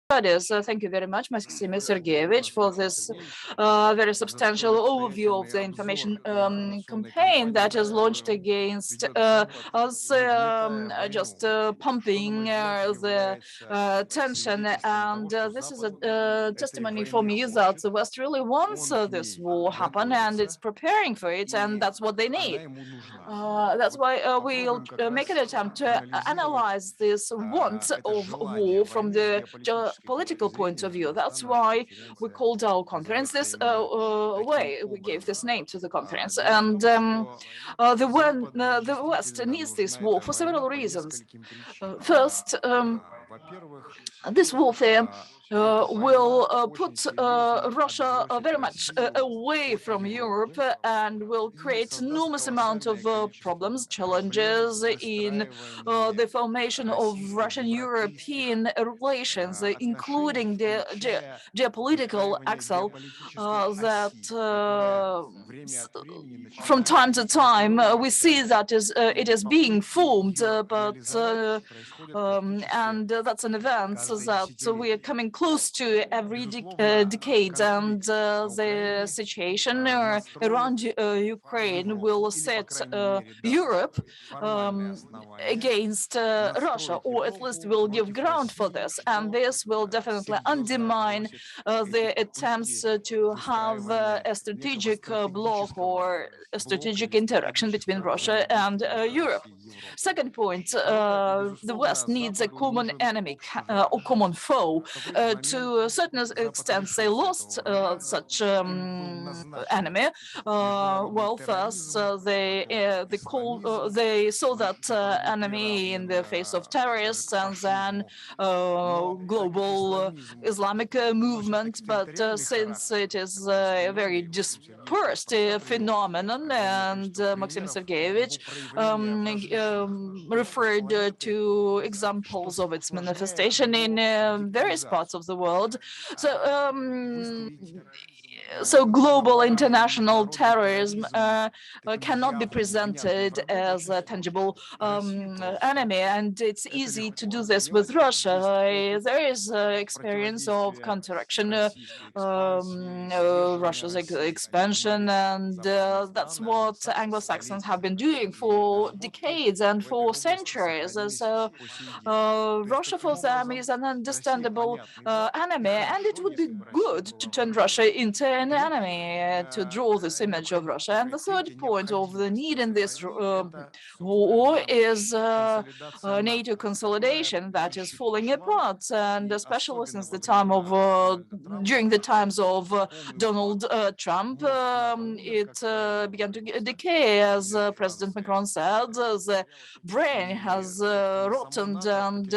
Thank you very much, Maxim Sergeyevich, for this very substantial overview of the information campaign that is launched against us, just pumping the tension. And this is a testimony for me that the West really wants this war happen, and it's preparing for it, and that's what they need. That's why we'll make an attempt to analyze this want of war from the geopolitical point of view. That's why we called our conference this way. We gave this name to the conference. And the West needs this war for several reasons. First, this warfare will put Russia very much away from Europe and will create enormous amount of problems, challenges in the formation of Russian-European relations, including the geopolitical axle that from time to time we see that it is being formed, and that's an event that we are coming close to every decade, and the situation around Ukraine will set Europe against Russia, or at least will give ground for this, and this will definitely undermine the attempts to have a strategic bloc or a strategic interaction between Russia and Europe. Second point, the West needs a common enemy or common foe. To a certain extent, they lost such enemy. Well, first they saw that enemy in the face of terrorists, and then global Islamic movement. But since it is a very dispersed phenomenon, and Maxim Sergeyevich referred to examples of its manifestation in various parts of the world. So global international terrorism cannot be presented as a tangible enemy, and it's easy to do this with Russia. There is experience of counteraction, Russia's expansion, and that's what Anglo-Saxons have been doing for decades and for centuries. So Russia for them is an understandable enemy, and it would be good to turn Russia into an enemy, to draw this image of Russia. And the third point of the need in this war is NATO consolidation that is falling apart, and especially since the time of during the times of Donald Trump, it began to decay. As President Macron said, the brain has rotted, and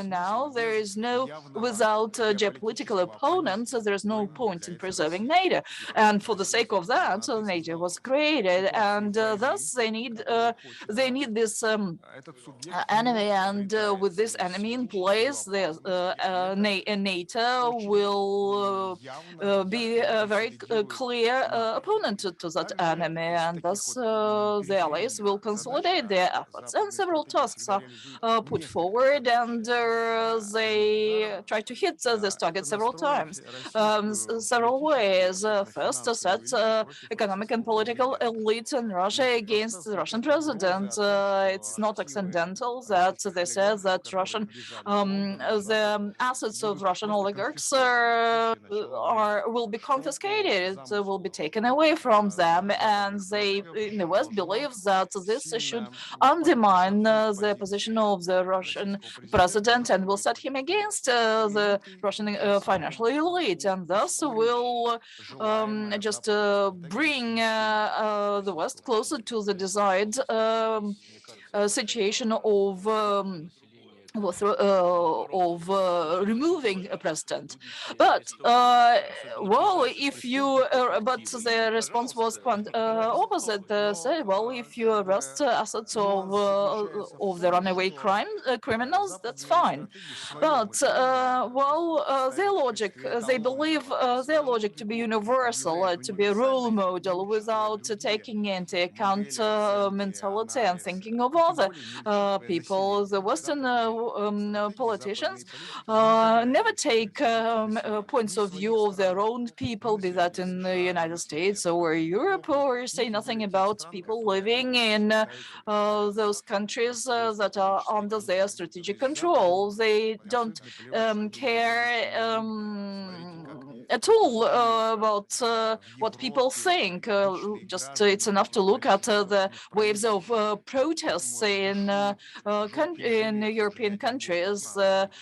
now there is no, without geopolitical opponents, there is no point in preserving NATO. And for the sake of that, NATO was created, and thus they need this enemy, and with this enemy in place, NATO will be a very clear opponent to that enemy, and thus the allies will consolidate their efforts. And several tasks are put forward, and they try to hit this target several times, several ways. First, to set economic and political elite in Russia against the Russian president. It's not accidental that they said that the assets of Russian oligarchs will be confiscated. It will be taken away from them, and they in the West believe that this should undermine the position of the Russian president and will set him against the Russian financial elite, and thus will just bring the West closer to the desired situation of removing a president. But well, if you but the response was quite opposite. Say, well, if you arrest assets of the runaway criminals, that's fine. But well, their logic, they believe their logic to be universal, to be a role model, without taking into account mentality and thinking of other people. The Western politicians never take points of view of their own people, be that in the United States or Europe, or say nothing about people living in those countries that are under their strategic control. They don't care at all about what people think. Just it's enough to look at the waves of protests in European countries.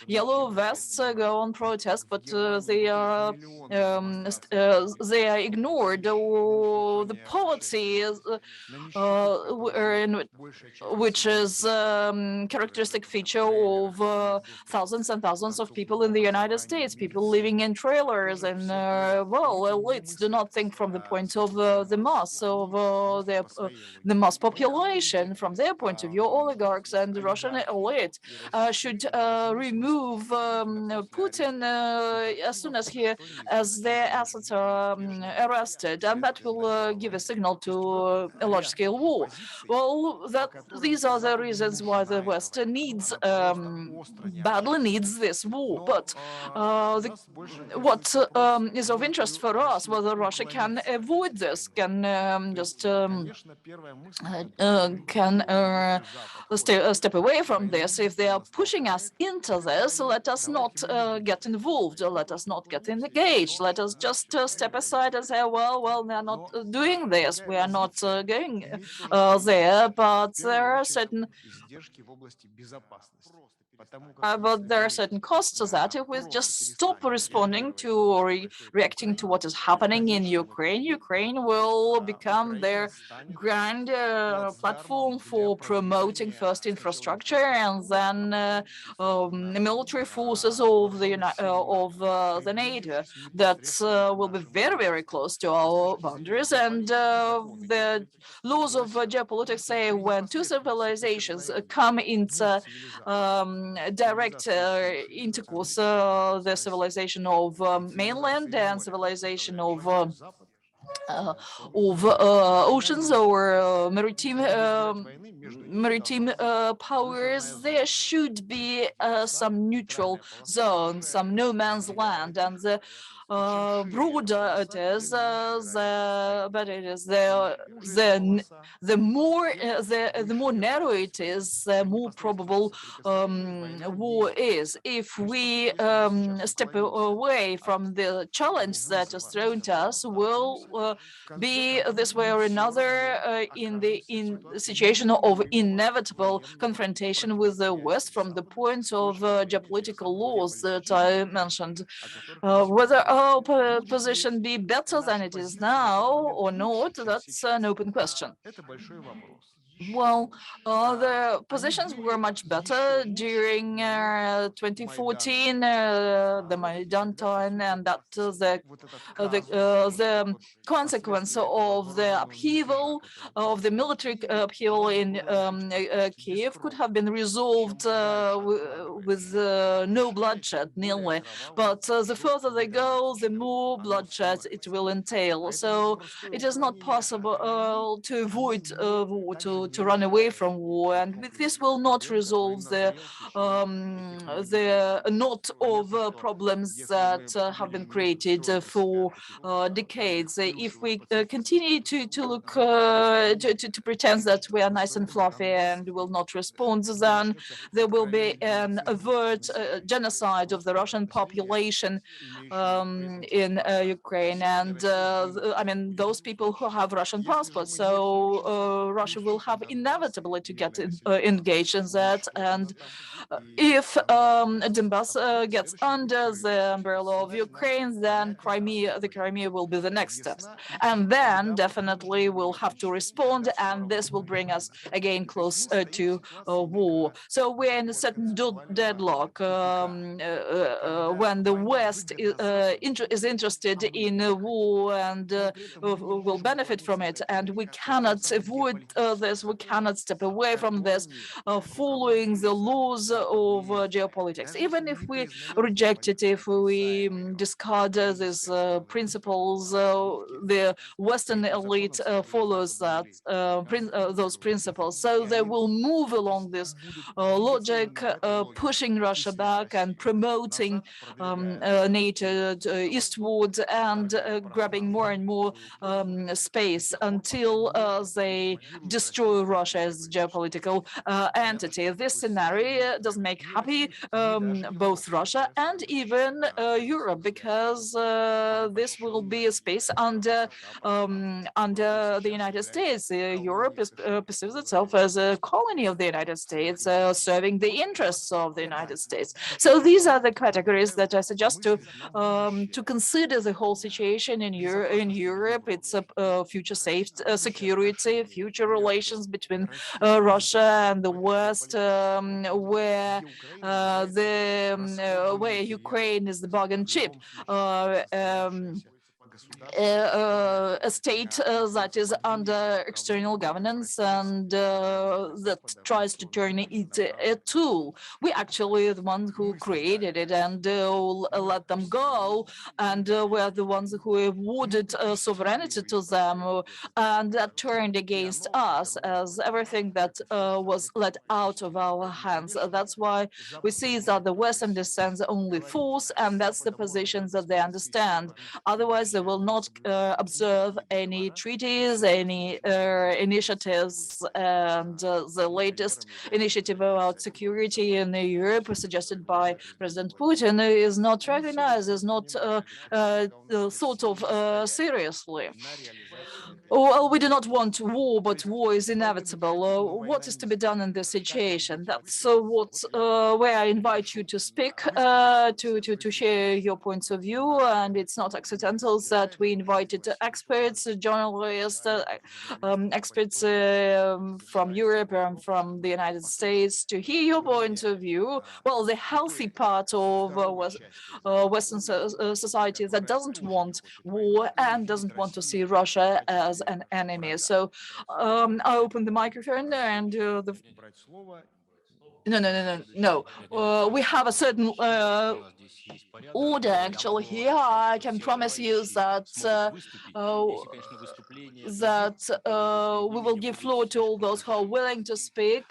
Yellow vests go on protest, but they are ignored. Or the poverty is, which is characteristic feature of thousands and thousands of people in the United States, people living in trailers, and well, elites do not think from the point of the mass of the mass population. From their point of view, oligarchs and the Russian elite should remove Putin as soon as their assets are arrested, and that will give a signal to a large-scale war. Well, these are the reasons why the West needs badly needs this war. But what is of interest for us, whether Russia can avoid this, can just can step away from this. If they are pushing us into this, let us not get involved, let us not get engaged. Let us just step aside and say, well, we are not doing this, we are not going there, but there are certain costs to that. If we just stop responding to or reacting to what is happening in Ukraine, Ukraine will become their grand platform for promoting first infrastructure and then the military forces of the NATO that will be very, very close to our boundaries. And the laws of geopolitics say when two civilizations come into direct intercourse, the civilization of mainland and civilization of oceans or maritime powers, there should be some neutral zone, some no man's land, and the broader it is, the better it is. The more narrow it is, the more probable war is. If we step away from the challenge that is thrown to us, we'll be this way or another in the situation of inevitable confrontation with the West from the point of geopolitical laws that I mentioned. Whether our position be better than it is now or not, that's an open question. Well, the positions were much better during 2014, the Maidan time, and that the consequence of the upheaval, of the military upheaval in Kiev could have been resolved with no bloodshed, nearly. But the further they go, the more bloodshed it will entail. So it is not possible to avoid war, to run away from war, and this will not resolve the knot of problems that have been created for decades. If we continue to look to pretend that we are nice and fluffy and will not respond, then there will be an overt genocide of the Russian population in Ukraine, and I mean those people who have Russian passports. So Russia will have inevitably to get engaged in that, and if Donbass gets under the umbrella of Ukraine, then the Crimea will be the next steps, and then definitely we'll have to respond, and this will bring us again close to war. So we're in a certain deadlock when the West is interested in war and will benefit from it, and we cannot avoid this We cannot step away from this, following the laws of geopolitics. Even if we reject it, if we discard these principles, the Western elite follows those principles. So they will move along this logic, pushing Russia back and promoting NATO eastward and grabbing more and more space until they destroy Russia as geopolitical entity. This scenario does make happy both Russia and even Europe, because this will be a space under the United States. Europe perceives itself as a colony of the United States, serving the interests of the United States. So these are the categories that I suggest to consider the whole situation in Europe. It's a future safety, security, future relations between Russia and the West, where Ukraine is the bargain chip. A state that is under external governance and that tries to turn it a tool. We actually are the ones who created it and let them go, and we're the ones who awarded sovereignty to them, and that turned against us as everything that was let out of our hands. That's why we see that the West understands only force, and that's the positions that they understand. Otherwise, they will not observe any treaties, any initiatives, and the latest initiative about security in Europe suggested by President Putin is not recognized, is not thought of seriously. Well, we do not want war, but war is inevitable. What is to be done in this situation? That's where I invite you to speak, to share your points of view. And it's not accidental that we invited experts, journalists, experts from Europe and from the United States to hear your point of view. Well, the healthy part of Western society that doesn't want war and doesn't want to see Russia as an enemy. So I open the microphone and no. We have a certain order actually here. I can promise you that we will give floor to all those who are willing to speak.